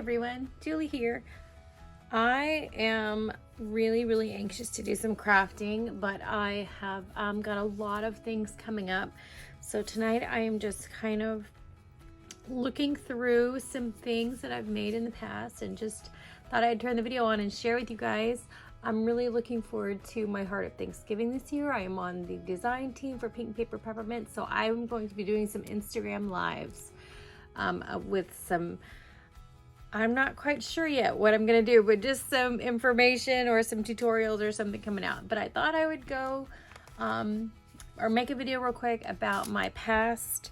everyone, Julie here. I am really anxious to do some crafting, but I have got a lot of things coming up. So tonight I am just kind of looking through some things that I've made in the past and just thought I'd turn the video on and share with you guys. I'm really looking forward to my Heart of Thanksgiving this year. I am on the design team for Pink Paper Peppermint, so I'm going to be doing some Instagram lives with some, I'm not quite sure yet what I'm going to do, but just some information or some tutorials or something coming out. But I thought I would go or make a video real quick about my past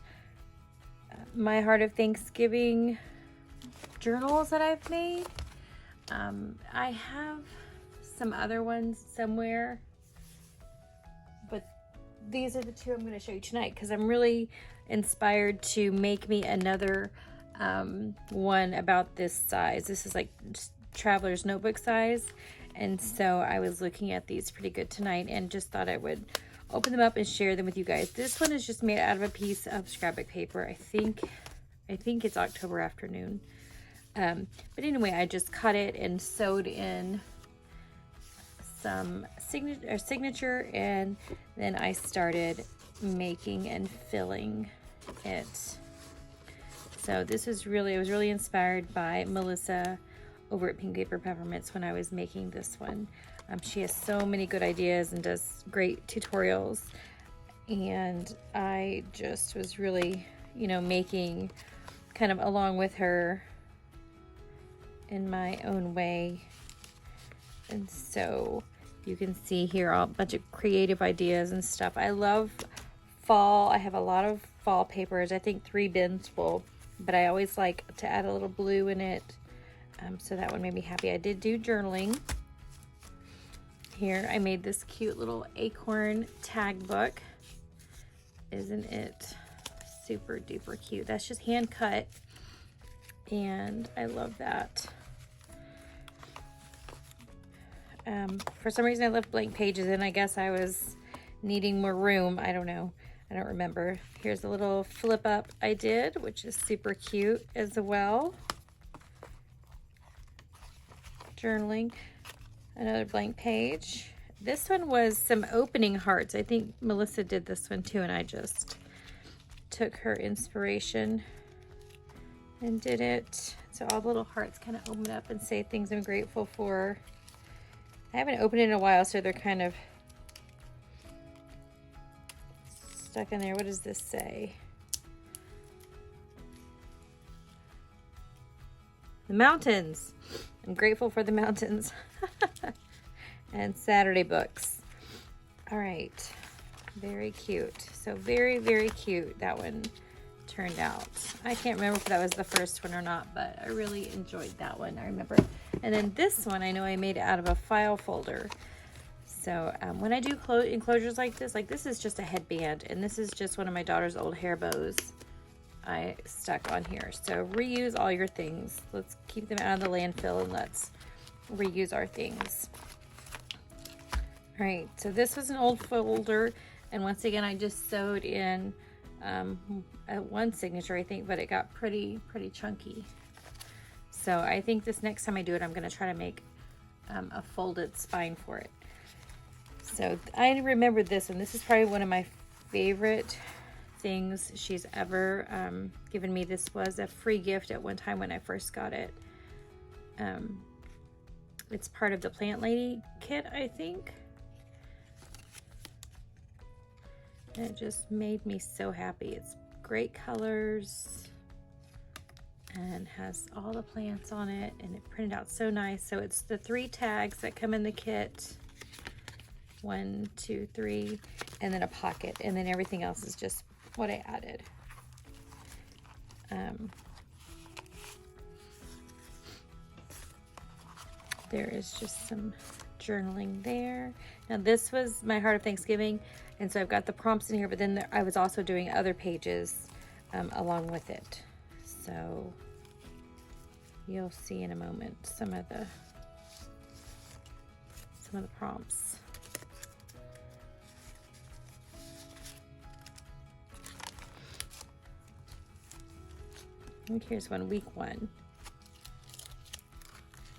my Heart of Thanksgiving journals that I've made. I have some other ones somewhere, but these are the two I'm going to show you tonight because I'm really inspired to make me another one about this size. This is like traveler's notebook size, and so I was looking at these pretty good tonight and just thought I would open them up and share them with you guys. This one is just made out of a piece of scrapbook paper. I think it's October afternoon. But anyway, I just cut it and sewed in some signature, and then I started making and filling it. So this is I was really inspired by Melissa over at Pink Paper Peppermints when I was making this one. She has so many good ideas and does great tutorials, and I just was really, making kind of along with her in my own way. And so you can see here a bunch of creative ideas and stuff. I love fall. I have a lot of fall papers. I think 3 bins full, but I always like to add a little blue in it. So that one made me happy. I did do journaling. Here I made this cute little acorn tag book. Isn't it super duper cute? That's just hand cut, and I love that. For some reason I left blank pages in. I guess I was needing more room. I don't know. I don't remember. Here's a little flip up I did, which is super cute as well. Journaling. Another blank page. This one was some opening hearts. I think Melissa did this one too, and I just took her inspiration and did it. So all the little hearts kind of open up and say things I'm grateful for. I haven't opened it in a while, so they're kind of stuck in there. What does this say? The mountains. I'm grateful for the mountains. And Saturday books. All right. Very cute. So very cute that one turned out. I can't remember if that was the first one or not, but I really enjoyed that one. I remember. And then this one, I know I made it out of a file folder. So when I do enclosures like this is just a headband, and this is just one of my daughter's old hair bows I stuck on here. So reuse all your things. Let's keep them out of the landfill and let's reuse our things. All right, so this was an old folder, and once again I just sewed in one signature, I think, but it got pretty chunky. So I think this next time I do it, I'm going to try to make a folded spine for it. So I remember this, and this is probably one of my favorite things she's ever given me. This was a free gift at one time when I first got it. It's part of the Plant Lady kit, I think. And it just made me so happy. It's great colors and has all the plants on it, and it printed out so nice. So it's the 3 tags that come in the kit. 1, 2, 3, and then a pocket, and then everything else is just what I added. There is just some journaling there. Now this was my Heart of Thanksgiving, and so I've got the prompts in here, but then I was also doing other pages along with it. So you'll see in a moment some of the prompts. And here's one, week 1.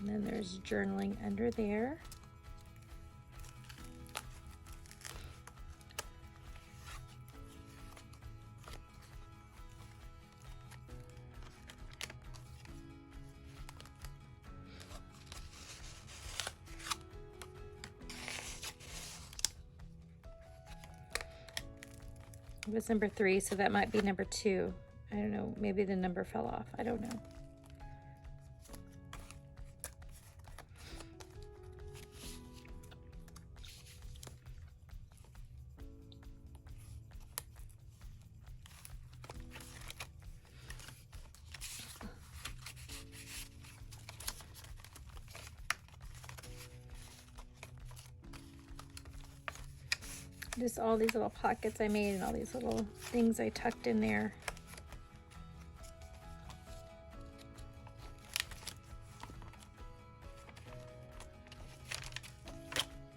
And then there's journaling under there. It was number 3, so that might be number 2. I don't know, maybe the number fell off. I don't know. Just all these little pockets I made and all these little things I tucked in there.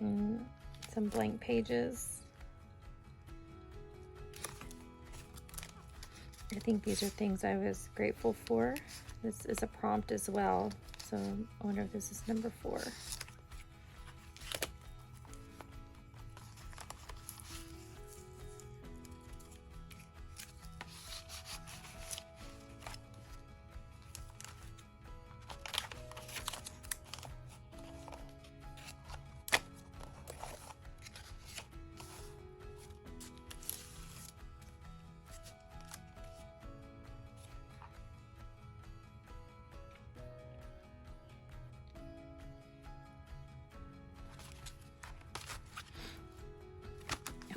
And some blank pages. I think these are things I was grateful for. This is a prompt as well, so I wonder if this is number 4.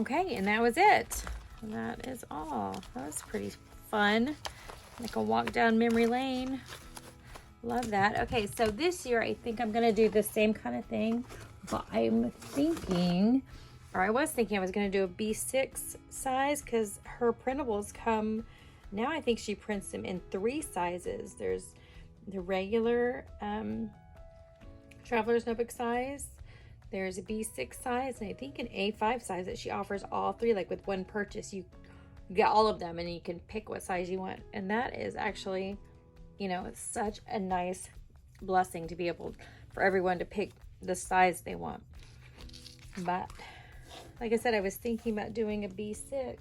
Okay, and that was it. That is all. That was pretty fun. Like a walk down memory lane. Love that. Okay, so this year I think I'm gonna do the same kind of thing, but I'm thinking, or I was thinking I was gonna do a B6 size because her printables come, now I think she prints them in 3 sizes. There's the regular traveler's notebook size, there's a B6 size, and I think an A5 size that she offers all 3, like with one purchase. You get all of them and you can pick what size you want. And that is actually, you know, it's such a nice blessing to be able for everyone to pick the size they want. But like I said, I was thinking about doing a B6,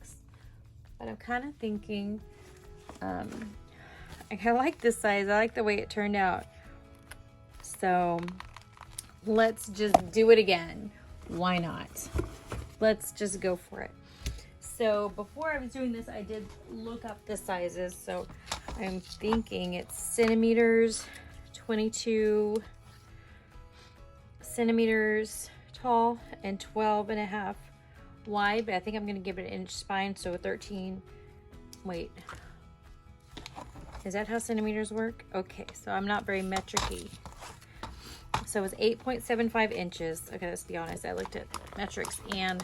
but I'm kind of thinking, I like this size. I like the way it turned out. So let's just do it again. Why not? Let's just go for it. So before I was doing this, I did look up the sizes. So I'm thinking it's centimeters, 22 centimeters tall and 12.5 wide, but I think I'm going to give it an inch spine. So 13, wait, is that how centimeters work? Okay, so I'm not very metric-y. So it's 8.75 inches. Okay, let's be honest. I looked at metrics and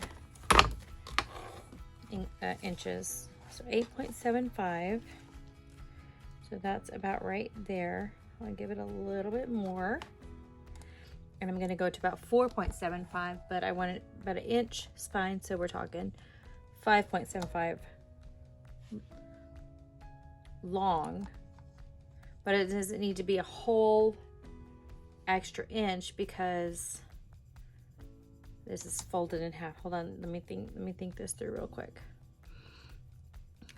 inches. So 8.75. So that's about right there. I'll give it a little bit more. And I'm going to go to about 4.75, but I want it about an inch spine. So we're talking 5.75 long. But it doesn't need to be a whole extra inch because this is folded in half. Hold on, let me think this through real quick.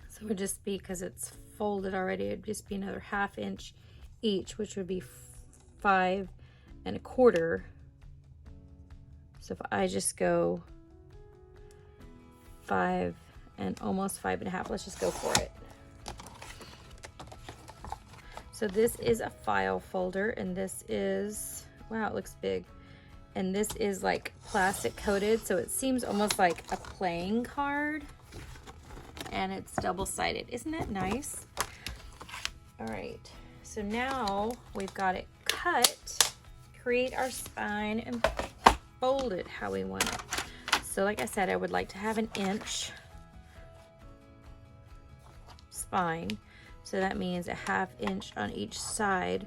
So it would just be, because it's folded already, it'd just be another 1/2 inch each, which would be 5 1/4. So if I just go 5 and almost 5 1/2, let's just go for it. So this is a file folder, and this is, wow, it looks big. And this is like plastic coated, so it seems almost like a playing card. And it's double-sided. Isn't that nice? All right, so now we've got it cut, create our spine, and fold it how we want it. So like I said, I would like to have an inch spine. So that means a 1/2 inch on each side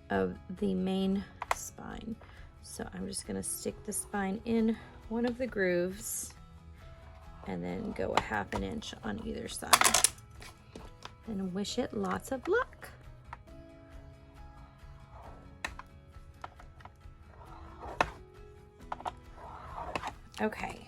of the main spine. So I'm just gonna stick the spine in one of the grooves and then go a 1/2 inch on either side. And wish it lots of luck. Okay.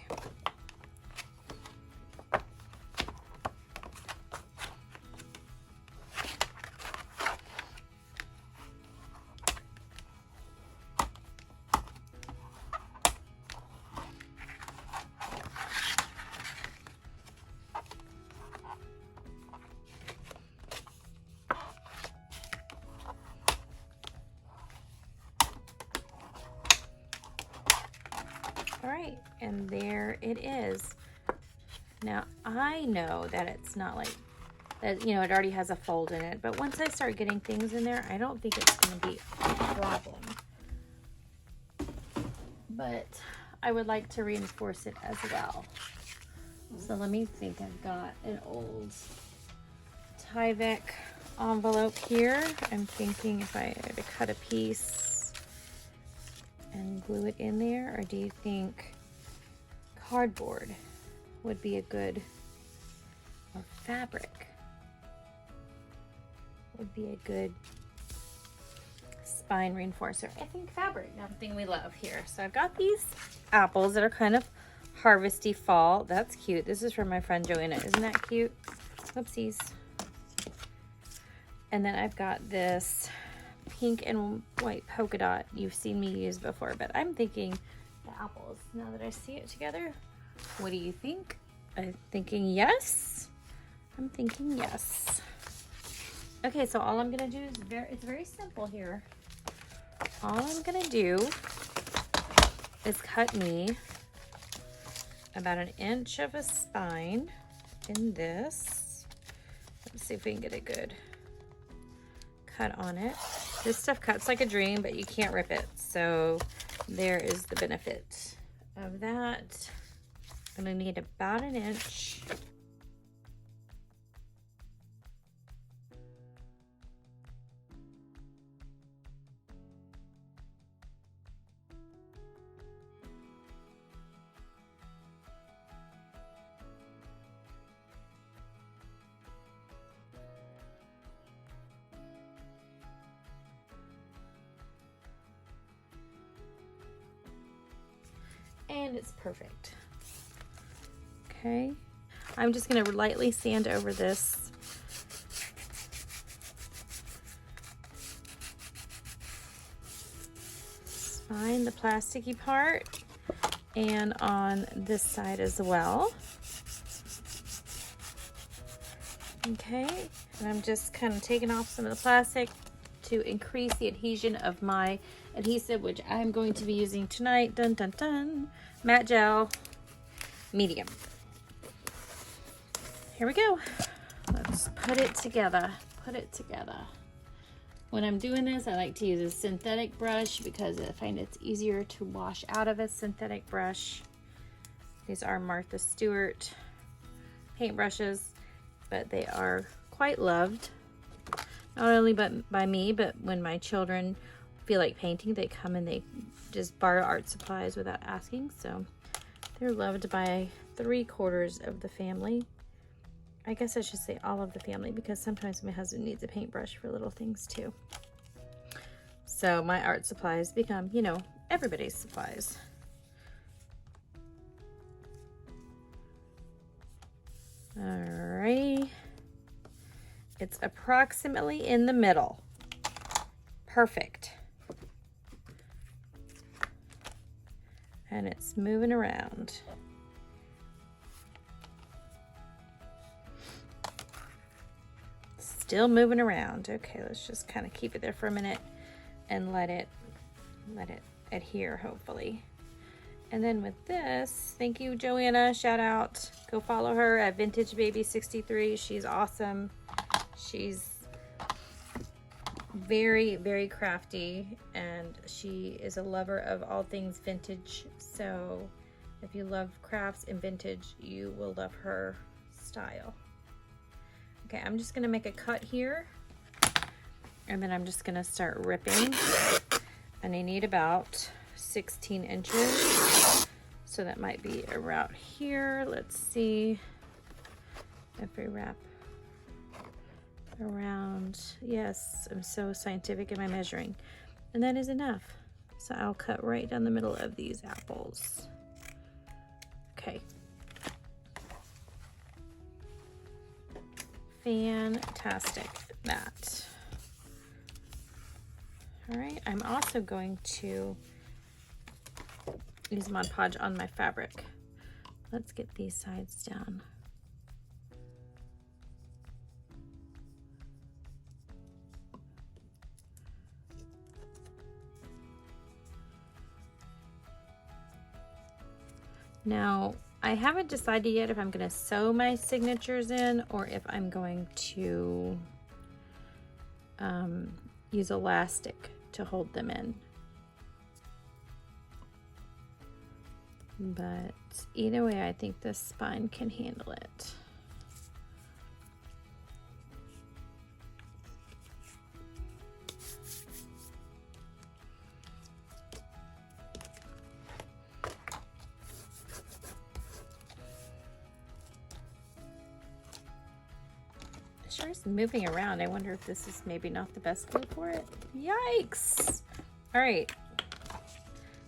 All right, and there it is. Now I know that it's not like that, you know, it already has a fold in it, but once I start getting things in there, I don't think it's going to be a problem. But I would like to reinforce it as well. So let me think. I've got an old Tyvek envelope here. I'm thinking if I had to cut a piece and glue it in there, or do you think cardboard would be a good, or fabric would be a good spine reinforcer? I think fabric, something we love here. So I've got these apples that are kind of harvesty fall. That's cute. This is from my friend Joanna. Isn't that cute? Whoopsies. And then I've got this pink and white polka dot you've seen me use before, but I'm thinking the apples, now that I see it together. What do you think? I'm thinking yes. I'm thinking yes. Okay, so all I'm gonna do is it's very simple here. All I'm gonna do is cut me about 1 inch of a spine in this. Let's see if we can get a good cut on it. This stuff cuts like a dream, but you can't rip it. So there is the benefit of that. I'm gonna need about 1 inch. And it's perfect. Okay, I'm just going to lightly sand over this. Spine, the plasticky part, and on this side as well. Okay, and I'm just kind of taking off some of the plastic to increase the adhesion of my adhesive, which I'm going to be using tonight. Dun dun dun. Matte gel, medium. Here we go. Let's put it together. Put it together. When I'm doing this, I like to use a synthetic brush because I find it's easier to wash out of a synthetic brush. These are Martha Stewart paintbrushes, but they are quite loved. Not only by me, but when my children feel like painting, they come and they just borrow art supplies without asking. So they're loved by 3/4 of the family. I guess I should say all of the family, because sometimes my husband needs a paintbrush for little things too. So my art supplies become, you know, everybody's supplies. Alrighty. It's approximately in the middle. Perfect. And it's moving around. Still moving around. Okay, let's just kind of keep it there for a minute and let it adhere, hopefully. And then with this, thank you, Joanna, shout out. Go follow her at Vintage Baby 63. She's awesome. She's very, very crafty, and she is a lover of all things vintage. So if you love crafts and vintage, you will love her style. Okay, I'm just gonna make a cut here, and then I'm just gonna start ripping. And I need about 16 inches. So that might be around here. Let's see if we wrap around. Yes, I'm so scientific in my measuring. And that is enough. So I'll cut right down the middle of these apples. Okay. Fantastic, that. All right, I'm also going to use Mod Podge on my fabric. Let's get these sides down. Now, I haven't decided yet if I'm going to sew my signatures in or if I'm going to use elastic to hold them in. But either way, I think this spine can handle it. Sure is moving around. I wonder if this is maybe not the best glue for it. Yikes! All right,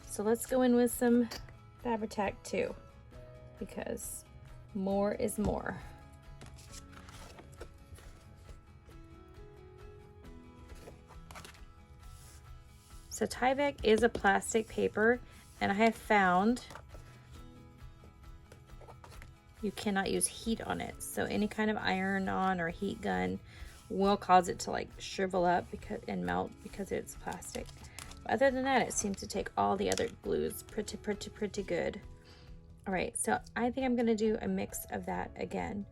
so let's go in with some Fabri-Tac too, because more is more. So Tyvek is a plastic paper, and I have found you cannot use heat on it. So any kind of iron on or heat gun will cause it to like shrivel up and melt because it's plastic. But other than that, it seems to take all the other glues pretty good. All right, so I think I'm gonna do a mix of that again.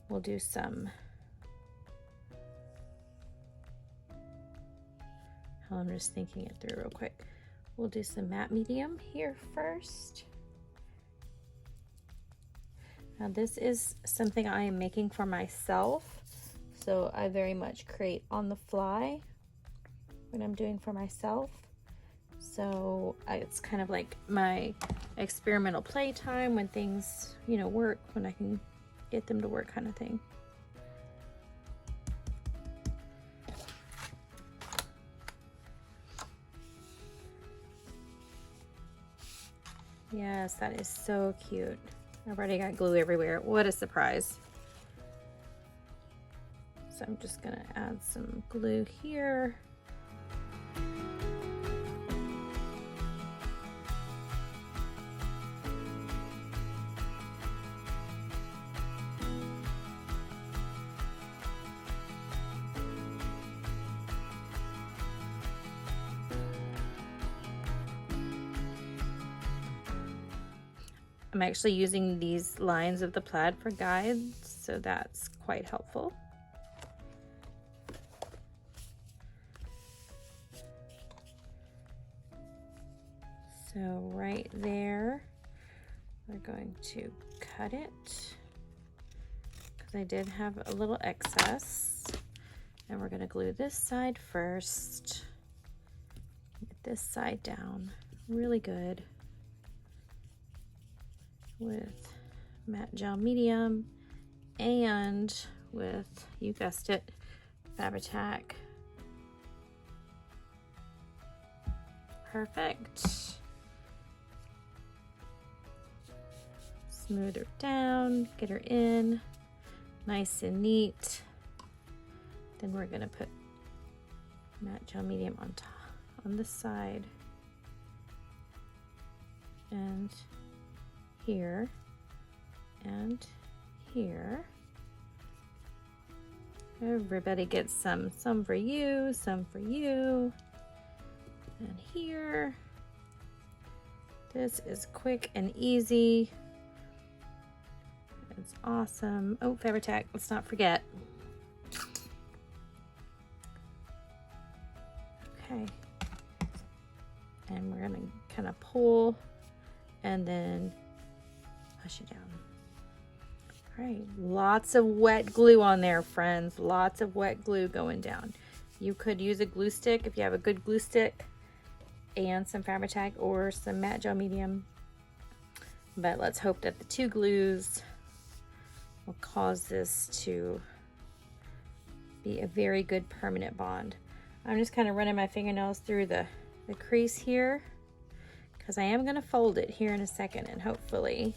We'll do some, I'm just thinking it through real quick. We'll do some matte medium here first. Now this is something I am making for myself, so I very much create on the fly when I'm doing for myself. So it's kind of like my experimental playtime when things, you know, work, when I can get them to work kind of thing. Yes, that is so cute. I've already got glue everywhere. What a surprise. So I'm just gonna add some glue here. I'm actually using these lines of the plaid for guides, so that's quite helpful. So right there, we're going to cut it because I did have a little excess. And we're going to glue this side first. Get this side down really good with matte gel medium and with, you guessed it, Fabri-Tac. Perfect. Smooth her down, get her in nice and neat. Then we're gonna put matte gel medium on top, on this side, and here, and here. Everybody gets some for you, some for you, and here. This is quick and easy. It's awesome. Oh, Fabri-Tac, let's not forget. Okay. And we're gonna kind of pull and then push it down. All right, lots of wet glue on there, friends. Lots of wet glue going down. You could use a glue stick if you have a good glue stick and some Fabri-Tac or some matte gel medium. But let's hope that the two glues will cause this to be a very good permanent bond. I'm just kind of running my fingernails through the crease here because I am going to fold it here in a second, and hopefully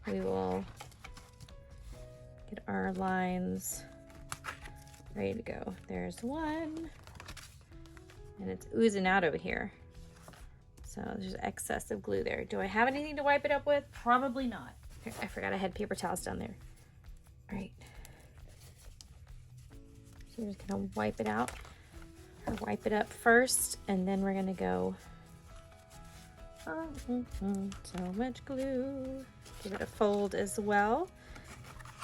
we will get our lines ready to go. There's one, and it's oozing out over here. So there's excess of glue there. Do I have anything to wipe it up with? Probably not. Here, I forgot I had paper towels down there. All right. So we're just gonna wipe it out, or wipe it up first, and then we're gonna go, so much glue. Give it a fold as well.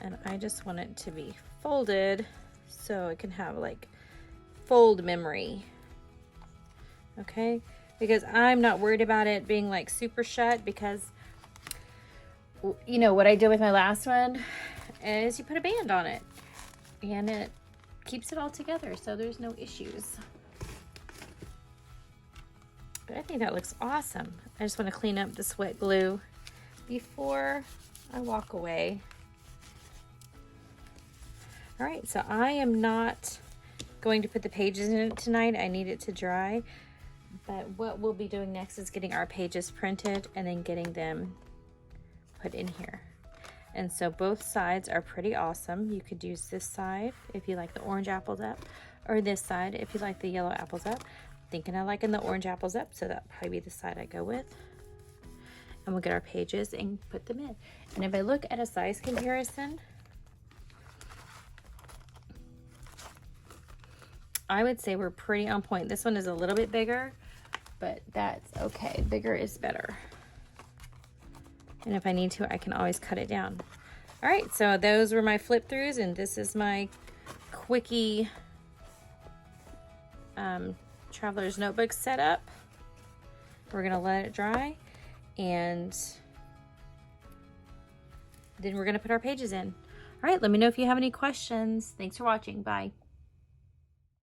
And I just want it to be folded so it can have like fold memory. Okay, because I'm not worried about it being like super shut, because you know what I did with my last one is you put a band on it and it keeps it all together, so there's no issues. But I think that looks awesome. I just want to clean up this wet glue before I walk away. All right, so I am not going to put the pages in it tonight. I need it to dry. But what we'll be doing next is getting our pages printed and then getting them put in here. And so both sides are pretty awesome. You could use this side if you like the orange apples up, or this side if you like the yellow apples up. Thinking I liking the orange apples up, so that'll probably be the side I go with. And we'll get our pages and put them in. And if I look at a size comparison, I would say we're pretty on point. This one is a little bit bigger, but that's okay. Bigger is better. And if I need to, I can always cut it down. All right, so those were my flip throughs, and this is my quickie traveler's notebook setup. We're gonna let it dry, and then we're gonna put our pages in. All right, let me know if you have any questions. Thanks for watching. Bye.